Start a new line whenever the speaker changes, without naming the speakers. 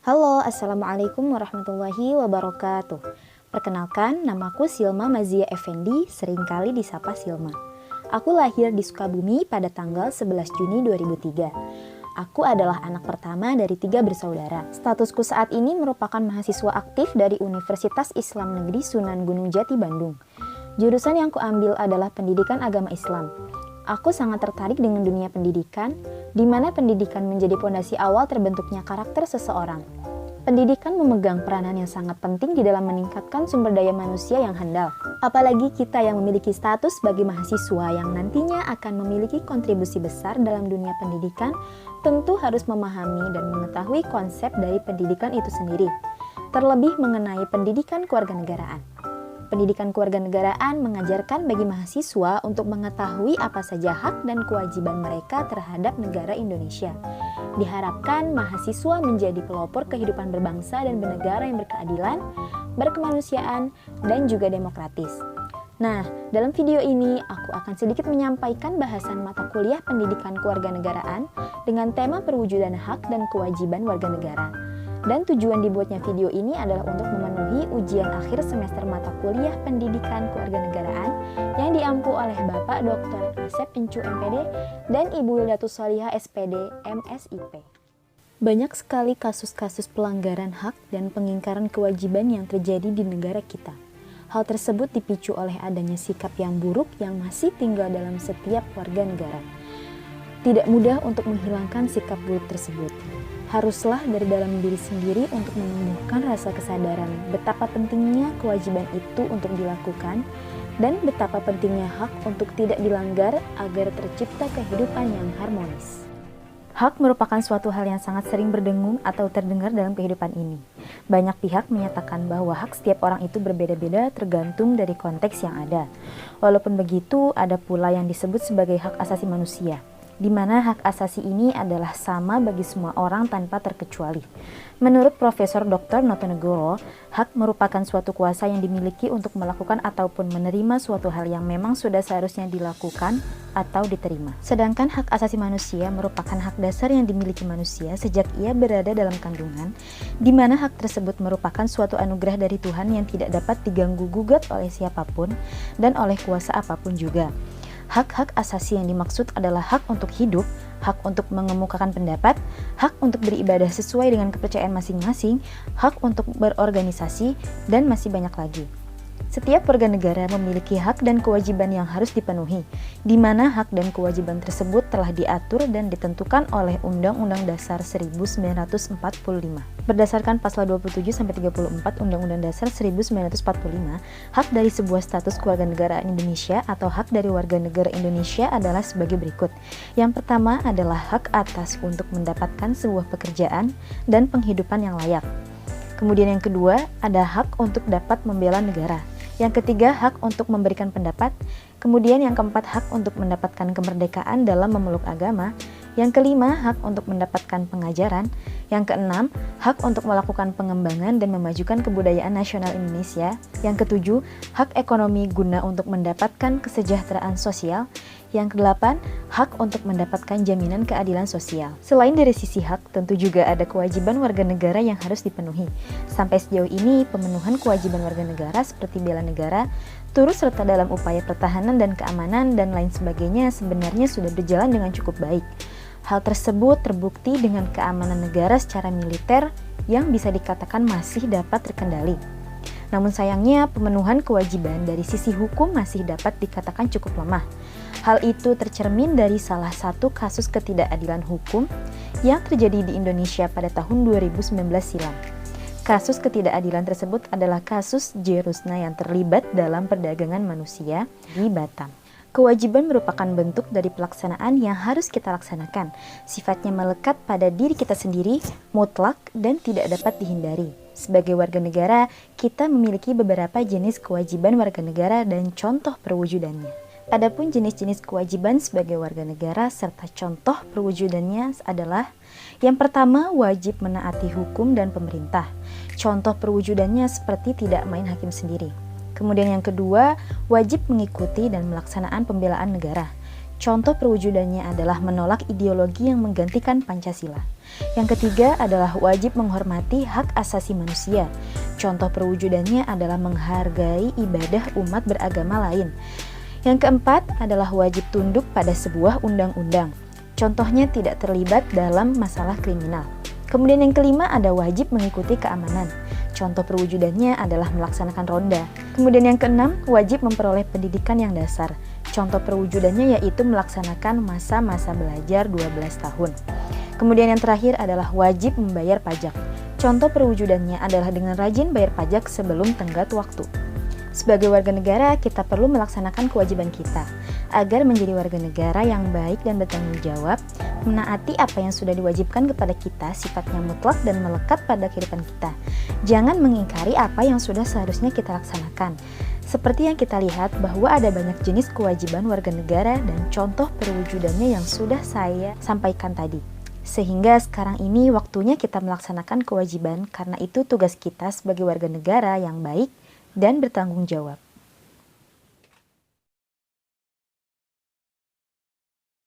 Halo, Assalamualaikum warahmatullahi wabarakatuh. Perkenalkan, namaku Silma Mazia Effendi, seringkali disapa Silma. Aku lahir di Sukabumi pada tanggal 11 Juni 2003. Aku adalah anak pertama dari 3 bersaudara. Statusku saat ini merupakan mahasiswa aktif dari Universitas Islam Negeri Sunan Gunung Jati, Bandung. Jurusan yang kuambil adalah Pendidikan Agama Islam. Aku sangat tertarik dengan dunia pendidikan, di mana pendidikan menjadi pondasi awal terbentuknya karakter seseorang. Pendidikan memegang peranan yang sangat penting di dalam meningkatkan sumber daya manusia yang handal. Apalagi kita yang memiliki status sebagai mahasiswa yang nantinya akan memiliki kontribusi besar dalam dunia pendidikan, tentu harus memahami dan mengetahui konsep dari pendidikan itu sendiri, terlebih mengenai pendidikan kewarganegaraan. Pendidikan kewarganegaraan mengajarkan bagi mahasiswa untuk mengetahui apa saja hak dan kewajiban mereka terhadap negara Indonesia. Diharapkan mahasiswa menjadi pelopor kehidupan berbangsa dan bernegara yang berkeadilan, berkemanusiaan, dan juga demokratis. Nah, dalam video ini aku akan sedikit menyampaikan bahasan mata kuliah pendidikan kewarganegaraan dengan tema perwujudan hak dan kewajiban warga negara. Dan tujuan dibuatnya video ini adalah untuk memenuhi ujian akhir semester mata kuliah pendidikan kewarganegaraan yang diampu oleh Bapak Dr. Asep Encu MPD dan Ibu Wildatus Solihah SPD MSIP. Banyak sekali kasus-kasus pelanggaran hak dan pengingkaran kewajiban yang terjadi di negara kita. Hal tersebut dipicu oleh adanya sikap yang buruk yang masih tinggal dalam setiap warga negara. Tidak mudah untuk menghilangkan sikap buruk tersebut. Haruslah dari dalam diri sendiri untuk menumbuhkan rasa kesadaran betapa pentingnya kewajiban itu untuk dilakukan dan betapa pentingnya hak untuk tidak dilanggar agar tercipta kehidupan yang harmonis. Hak merupakan suatu hal yang sangat sering berdengung atau terdengar dalam kehidupan ini. Banyak pihak menyatakan bahwa hak setiap orang itu berbeda-beda tergantung dari konteks yang ada. Walaupun begitu, ada pula yang disebut sebagai hak asasi manusia, di mana hak asasi ini adalah sama bagi semua orang tanpa terkecuali. Menurut Profesor Dr. Notonegoro, hak merupakan suatu kuasa yang dimiliki untuk melakukan ataupun menerima suatu hal yang memang sudah seharusnya dilakukan atau diterima. Sedangkan hak asasi manusia merupakan hak dasar yang dimiliki manusia sejak ia berada dalam kandungan, di mana hak tersebut merupakan suatu anugerah dari Tuhan yang tidak dapat diganggu-gugat oleh siapapun dan oleh kuasa apapun juga. Hak-hak asasi yang dimaksud adalah hak untuk hidup, hak untuk mengemukakan pendapat, hak untuk beribadah sesuai dengan kepercayaan masing-masing, hak untuk berorganisasi, dan masih banyak lagi. Setiap warga negara memiliki hak dan kewajiban yang harus dipenuhi, di mana hak dan kewajiban tersebut telah diatur dan ditentukan oleh Undang-Undang Dasar 1945. Berdasarkan pasal 27-34 Undang-Undang Dasar 1945, hak dari sebuah status kewarganegaraan Indonesia atau hak dari warga negara Indonesia adalah sebagai berikut. Yang pertama adalah hak atas untuk mendapatkan sebuah pekerjaan dan penghidupan yang layak. Kemudian yang kedua, ada hak untuk dapat membela negara. Yang ketiga, hak untuk memberikan pendapat. Kemudian yang keempat, hak untuk mendapatkan kemerdekaan dalam memeluk agama. Yang kelima, hak untuk mendapatkan pengajaran. Yang keenam, hak untuk melakukan pengembangan dan memajukan kebudayaan nasional Indonesia. Yang ketujuh, hak ekonomi guna untuk mendapatkan kesejahteraan sosial. Yang kedelapan, hak untuk mendapatkan jaminan keadilan sosial. Selain dari sisi hak, tentu juga ada kewajiban warga negara yang harus dipenuhi. Sampai sejauh ini, pemenuhan kewajiban warga negara seperti bela negara, turut serta dalam upaya pertahanan dan keamanan, dan lain sebagainya sebenarnya sudah berjalan dengan cukup baik. Hal tersebut terbukti dengan keamanan negara secara militer yang bisa dikatakan masih dapat terkendali. Namun sayangnya, pemenuhan kewajiban dari sisi hukum masih dapat dikatakan cukup lemah. Hal itu tercermin dari salah satu kasus ketidakadilan hukum yang terjadi di Indonesia pada tahun 2019 silam. Kasus ketidakadilan tersebut adalah kasus J. Rusna yang terlibat dalam perdagangan manusia di Batam. Kewajiban merupakan bentuk dari pelaksanaan yang harus kita laksanakan. Sifatnya melekat pada diri kita sendiri, mutlak dan tidak dapat dihindari. Sebagai warga negara, kita memiliki beberapa jenis kewajiban warga negara dan contoh perwujudannya. Adapun jenis-jenis kewajiban sebagai warga negara serta contoh perwujudannya adalah: yang pertama, wajib menaati hukum dan pemerintah. Contoh perwujudannya seperti tidak main hakim sendiri. Kemudian yang kedua, wajib mengikuti dan melaksanakan pembelaan negara. Contoh perwujudannya adalah menolak ideologi yang menggantikan Pancasila. Yang ketiga adalah wajib menghormati hak asasi manusia. Contoh perwujudannya adalah menghargai ibadah umat beragama lain. Yang keempat adalah wajib tunduk pada sebuah undang-undang. Contohnya tidak terlibat dalam masalah kriminal. Kemudian yang kelima ada wajib mengikuti keamanan. Contoh perwujudannya adalah melaksanakan ronda. Kemudian yang keenam, wajib memperoleh pendidikan yang dasar. Contoh perwujudannya yaitu melaksanakan masa-masa belajar 12 tahun. Kemudian yang terakhir adalah wajib membayar pajak. Contoh perwujudannya adalah dengan rajin bayar pajak sebelum tenggat waktu. Sebagai warga negara, kita perlu melaksanakan kewajiban kita agar menjadi warga negara yang baik dan bertanggung jawab, menaati apa yang sudah diwajibkan kepada kita sifatnya mutlak dan melekat pada kehidupan kita. Jangan mengingkari apa yang sudah seharusnya kita laksanakan. Seperti yang kita lihat bahwa ada banyak jenis kewajiban warga negara dan contoh perwujudannya yang sudah saya sampaikan tadi. Sehingga sekarang ini waktunya kita melaksanakan kewajiban karena itu tugas kita sebagai warga negara yang baik dan bertanggung jawab.